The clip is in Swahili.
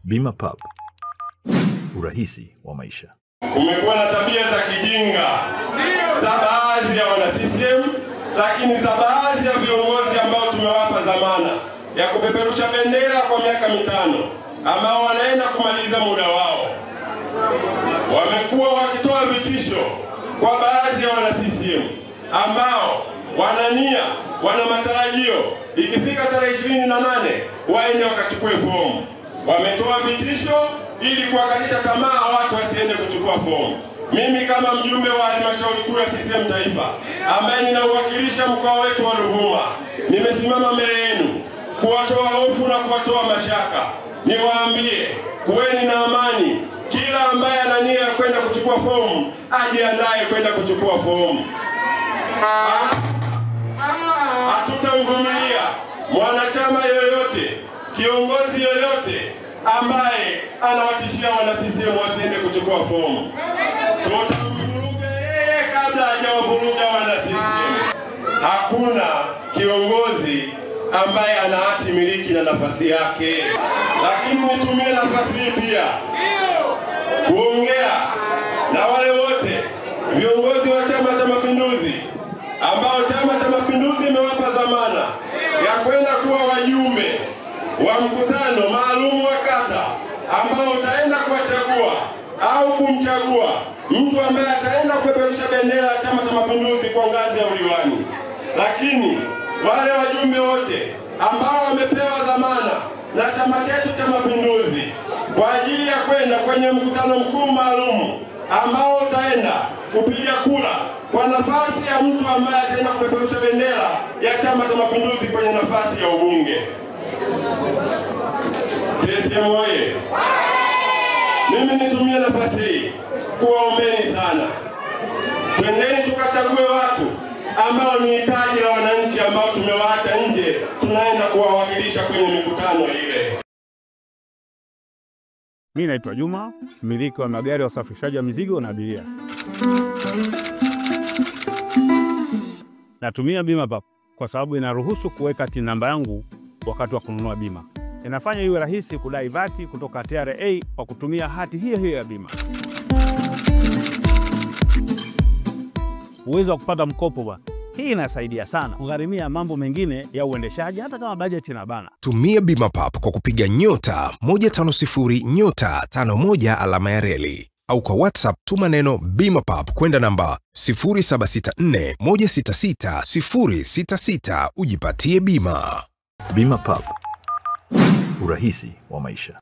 Bima Pub, urahisi wa maisha. Kumekuwa na tabia za kijinga za baadhi ya wana CCM, lakini za baadhi ya viongozi ambao tumewapa dhamana ya kupeperusha bendera kwa miaka 5 ambao wanaenda kumaliza muda wao. Wamekuwa wakitoa vitisho kwa baadhi ya wana CCM ambao wana matarajio ikifika tarehe 28 waende wakachukue fomu. Wametoa vitisho ili kuwakatisha tamaa watu wasiende kuchukua fomu. Mimi kama mjumbe wa halmashauri kuu ya CCM Taifa ambaye ninauwakilisha mkoa wetu wa Ruvuma, nimesimama mbele yenu kuwatoa hofu na kuwatoa mashaka. Niwaambie, kuweni na amani. Kila ambaye ana nia ya kwenda kuchukua fomu ajiandae kwenda kuchukua fomu. Hatutamvumilia mwanachama yoyote, kiongozi yoyote ambaye anawatishia wana CCM wasiende kuchukua fomu. Tutamvuruga yeye kabla hajawavuruga wana CCM. Hakuna kiongozi ambaye ana hati miliki na nafasi yake. Lakini nitumie nafasi hii pia kuongea na wale wote viongozi wa Chama cha Mapinduzi ambao Chama cha Mapinduzi imewapa dhamana ya kwenda kuwa wajumbe wa mkutano maalum wa kata ambao utaenda kuwachagua au kumchagua mtu ambaye ataenda kupeperusha bendera ya Chama cha Mapinduzi kwa ngazi ya udiwani. Lakini wale wajumbe wote ambao wamepewa dhamana na chama chetu cha Mapinduzi kwa ajili ya kwenda kwenye mkutano mkuu maalum ambao utaenda kupiga kura kwa nafasi ya mtu ambaye ataenda kupeperusha bendera ya Chama cha Mapinduzi kwenye nafasi ya ubunge. CCM oye! Mimi nitumie nafasi hii kuwaombeni sana. Twendeni tukachague watu ambao ni hitaji la wananchi ambao tumewaacha nje, tunaenda kuwawakilisha kwenye mikutano ile. Mimi naitwa Juma, mmiliki wa magari ya usafirishaji wa mizigo na abiria. Natumia Bima Pub kwa sababu inaruhusu kuweka TIN namba yangu wakati wa kununua bima. Inafanya iwe rahisi kudai vati kutoka TRA kwa kutumia hati hiyo ya bima. Uwezo wa kupata mkopo bwana. Hii inasaidia sana kugharimia mambo mengine ya uendeshaji hata kama bajeti inabana. Tumia Bima Pub kwa kupiga *150*51 alama ya reli au kwa WhatsApp tuma neno Bima Pub kwenda namba 0764166066 ujipatie bima. Bima Pub, urahisi wa maisha.